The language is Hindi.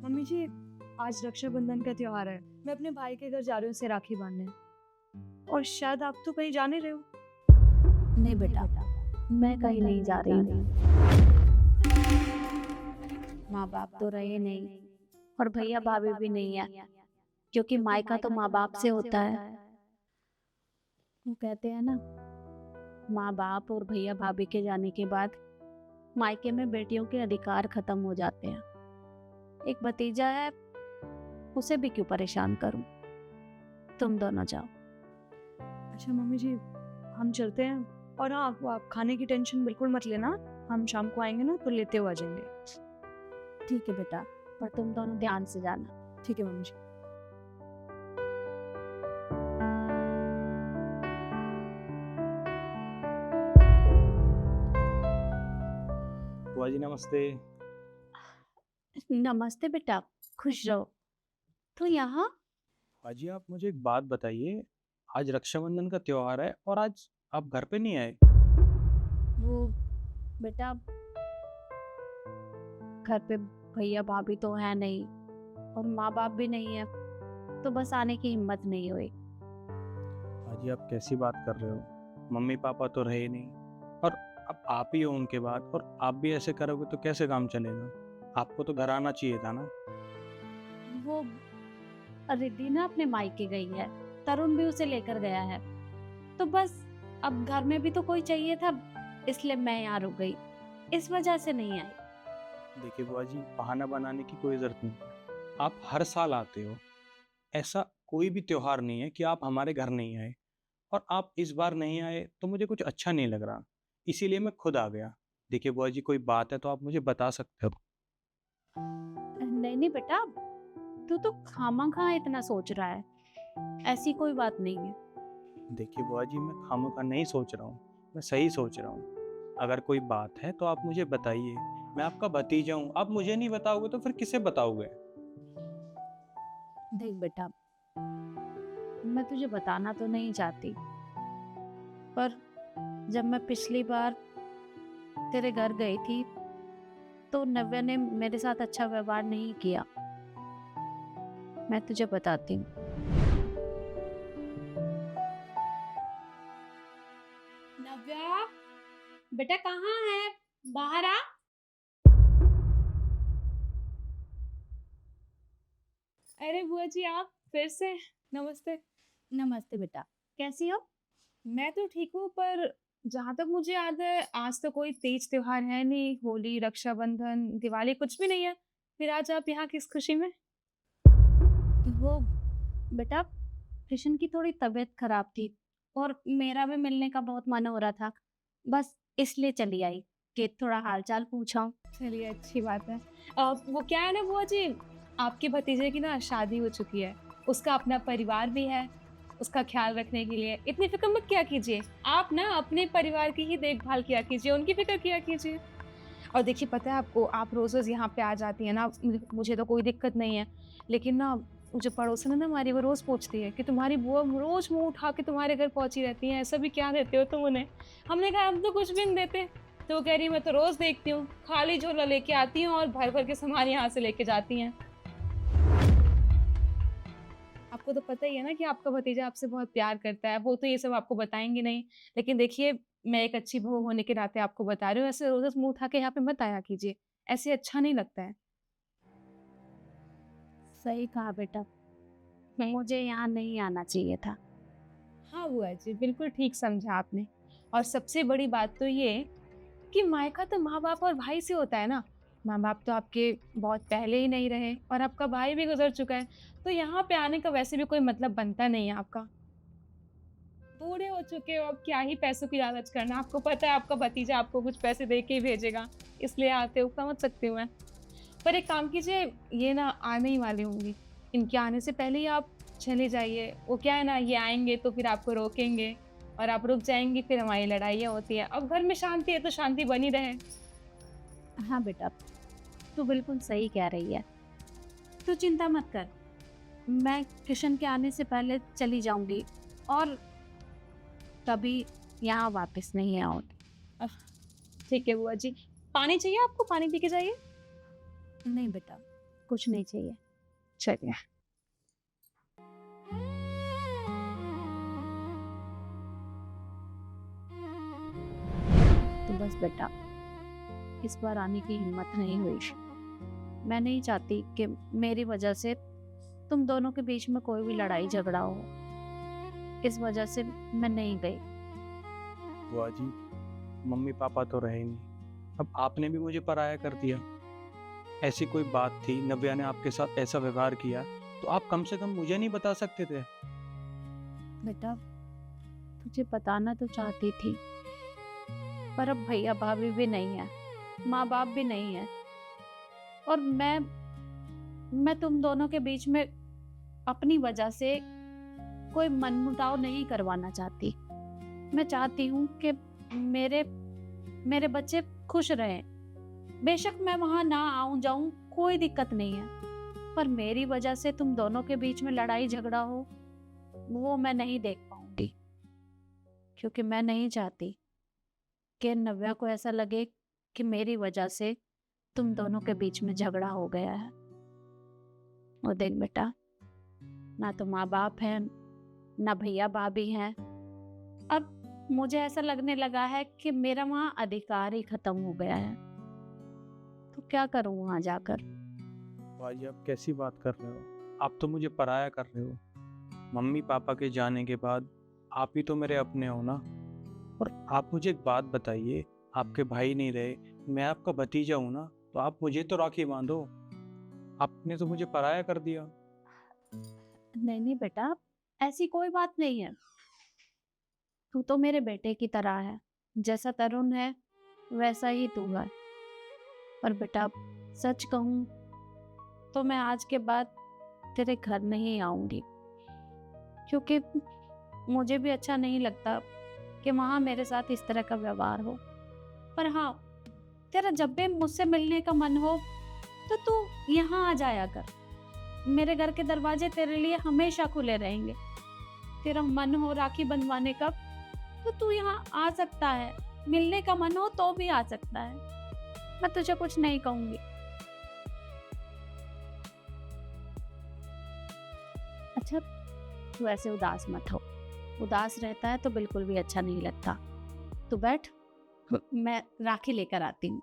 मम्मी जी, आज रक्षाबंधन का त्योहार है। मैं अपने भाई के घर जा रही हूँ उसे राखी बांधने। और शायद आप तो कहीं जाने रहे हो। नहीं बेटा, मैं कहीं नहीं जा रही हूँ। माँ बाप तो रहे नहीं और भैया भाभी भी नहीं है, क्योंकि मायका तो माँ बाप से होता है। वो कहते हैं ना, माँ बाप और भैया भाभी के जाने के बाद मायके में बेटियों के अधिकार खत्म हो जाते हैं। एक भतीजा है, उसे भी क्यों परेशान करूं? तुम दोनों जाओ। अच्छा मम्मी जी, हम चलते हैं। और हाँ, वो आप खाने की टेंशन बिल्कुल मत लेना। हम शाम को आएंगे ना तो लेते हुए आ जाएंगे। ठीक है बेटा, पर तुम दोनों ध्यान से जाना। ठीक है मम्मी जी। बुआ जी नमस्ते। नमस्ते बेटा, खुश रहो। तो यहाँ बुआ जी आप मुझे एक बात बताइए, आज रक्षाबंधन का त्योहार है और आज आप घर पे नहीं आए। वो बेटा, घर पे भैया भाभी तो है नहीं और माँ बाप भी नहीं है, तो बस आने की हिम्मत नहीं हुई। बुआ जी आप कैसी बात कर रहे हो, मम्मी पापा तो रहे नहीं और अब आप ही हो उनके बाद, और आप भी ऐसे करोगे तो कैसे काम चलेगा। आपको तो घर आना चाहिए था ना। वो रिद्धि ना अपने मायके गई है, तरुण भी उसे लेकर गया है, तो बस अब घर में भी तो कोई चाहिए था, इसलिए मैं यहाँ रुक गई। इस वजह से नहीं आई। देखिए बुआ जी, बहाना बनाने की कोई ज़रूरत नहीं, आप हर साल आते हो। ऐसा कोई भी त्योहार नहीं है कि आप हमारे घर नहीं आए, और आप इस बार नहीं आए तो मुझे कुछ अच्छा नहीं लग रहा, इसीलिए मैं खुद आ गया। देखिए बुआ जी, कोई बात है तो आप मुझे बता सकते हो। नहीं नहीं बेटा, तू तो खामखा इतना सोच रहा है, ऐसी कोई बात नहीं है। देखिए बुआ जी, मैं खामोखा नहीं सोच रहा हूँ, मैं सही सोच रहा हूँ। अगर कोई बात है तो आप मुझे बताइए, मैं आपका भतीजा हूँ। आप मुझे नहीं बताओगे तो फिर किसे बताओगे। देख बेटा, मैं तुझे बताना तो नहीं चाहती, पर जब मैं पिछली बार तेरे घर गई थी तो नव्या ने मेरे साथ अच्छा व्यवहार नहीं किया। मैं तुझे बताती हूँ। नव्या, बेटा कहाँ है? बाहर आ। अरे बुआ जी, आप फिर से? नमस्ते। नमस्ते बेटा, कैसी हो? मैं तो ठीक हूँ, पर जहाँ तक मुझे याद है आज तो कोई तेज त्योहार है नहीं। होली, रक्षाबंधन, दिवाली कुछ भी नहीं है। फिर आज आप यहाँ किस खुशी में? वो बेटा, कृष्ण की थोड़ी तबीयत खराब थी और मेरा भी मिलने का बहुत मन हो रहा था, बस इसलिए चली आई कि थोड़ा हालचाल पूछाऊं। चलिए, अच्छी बात है। वो क्या है ना बुआ जी, आपके भतीजे की ना शादी हो चुकी है। उसका अपना परिवार भी है। उसका ख्याल रखने के लिए इतनी फिक्र मत किया कीजिए। आप ना अपने परिवार की ही देखभाल किया कीजिए, उनकी फिक्र किया कीजिए। और देखिए, पता है आपको, आप रोज़-रोज़ यहाँ पे आ जाती हैं ना, मुझे तो कोई दिक्कत नहीं है। लेकिन ना, जो पड़ोसन है ना हमारी, वो रोज़ पूछती है कि तुम्हारी बुआ रोज़ मुँह उठा के तुम्हारे घर पहुँची रहती हैं, ऐसा भी क्या देते हो तुम उन्हें? हमने कहा हम तो कुछ भी नहीं देते। तो वो कह रही मैं तो रोज़ देखती हूँ, खाली झोला लेके आती हैं और भर-भर के सामान यहाँ से लेके जाती हैं। आपको तो पता ही है ना कि आपका भतीजा आपसे बहुत प्यार करता है, वो तो ये सब आपको बताएँगे नहीं। लेकिन देखिए, मैं एक अच्छी बहू होने के नाते आपको बता रही हूँ, ऐसे रोज़-रोज़ मुँह उठा के यहाँ पे मत आया कीजिए, ऐसे अच्छा नहीं लगता है। सही कहा बेटा, मुझे यहाँ नहीं आना चाहिए था। हाँ बुआ जी, बिल्कुल ठीक समझा आपने। और सबसे बड़ी बात तो ये कि मायका तो माँ-बाप और भाई से होता है ना। माँ-बाप तो आपके बहुत पहले ही नहीं रहे और आपका भाई भी गुज़र चुका है, तो यहाँ पे आने का वैसे भी कोई मतलब बनता नहीं है आपका। बूढ़े हो चुके हो, अब क्या ही पैसों की लालच करना। आपको पता है आपका भतीजा आपको कुछ पैसे दे के ही भेजेगा, इसलिए आते हो, समझ सकती हूँ मैं। पर एक काम कीजिए, ये ना आने ही वाली होंगी। इनके आने से पहले ही आप चले जाइए। वो क्या है ना, ये आएँगे तो फिर आपको रोकेंगे और आप रुक जाएँगी, फिर हमारी लड़ाइयाँ होती हैं। अब घर में शांति है तो शांति बनी रहे। हाँ बेटा, तू बिल्कुल सही कह रही है। तू चिंता मत कर, मैं कृष्ण के आने से पहले चली जाऊंगी और कभी यहाँ वापस नहीं आऊंगी। अ, ठीक है बुआ जी। पानी चाहिए आपको? पानी पी के जाइए। नहीं बेटा, कुछ नहीं चाहिए। चलिए। तो बस बेटा, इस बार आने की हिम्मत नहीं हुई। मैं नहीं चाहती कि मेरी वजह से तुम दोनों के बीच में कोई भी लड़ाई झगड़ा हो। इस वजह से मैं नहीं गई। बुआ जी, मम्मी पापा तो रहे नहीं, अब आपने भी मुझे पराया कर दिया। ऐसी कोई बात थी, नव्या ने आपके साथ ऐसा व्यवहार किया, तो आप कम से कम मुझे नहीं बता सकते थे? बेटा, तुझे बताना तो चाहती थी, पर अब भैया भाभी भी नहीं है, माँ बाप भी नहीं है, और मैं तुम दोनों के बीच में अपनी वजह से कोई मनमुटाव नहीं करवाना चाहती। मैं चाहती हूँ कि मेरे बच्चे खुश रहें। बेशक मैं वहां ना आऊं जाऊं, कोई दिक्कत नहीं है, पर मेरी वजह से तुम दोनों के बीच में लड़ाई झगड़ा हो, वो मैं नहीं देख पाऊंगी। क्योंकि मैं नहीं चाहती कि नव्या को ऐसा लगे कि मेरी वजह से तुम दोनों के बीच में झगड़ा हो गया है। और देख बेटा, ना तो माँ बाप हैं, ना भैया भाभी हैं। अब मुझे ऐसा लगने लगा है कि मेरा वहाँ अधिकार ही खत्म हो गया है। तो क्या करूँ वहाँ जाकर? भाई, आप कैसी बात कर रहे हो? आप तो मुझे पराया कर रहे हो। मम्मी पापा के जाने के बाद आप ही तो मेरे अपने हो ना। और आप मुझे एक बात बताइए, आपके भाई नहीं रहे, मैं आपका भतीजा हूँ ना, तो आप मुझे तो राखी बांधो। आपने तो मुझे पराया कर दिया। नहीं नहीं बेटा, ऐसी कोई बात नहीं है। तू तो मेरे बेटे की तरह है, जैसा तरुण है वैसा ही तू है। पर बेटा, सच कहूँ तो मैं आज के बाद तेरे घर नहीं आऊंगी, क्योंकि मुझे भी अच्छा नहीं लगता कि वहाँ मेरे साथ इस तरह का व्यवहार हो। पर हाँ, तेरा जब भी मुझसे मिलने का मन हो तो तू यहाँ आ जाया कर। मेरे घर के दरवाजे तेरे लिए हमेशा खुले रहेंगे। तेरा मन हो राखी बंधवाने का तो तू यहाँ आ सकता है, मिलने का मन हो तो भी आ सकता है। मैं तुझे कुछ नहीं कहूंगी। अच्छा, तू ऐसे उदास मत हो। उदास रहता है तो बिल्कुल भी अच्छा नहीं लगता। तू बैठ, मैं राखी लेकर आती हूँ।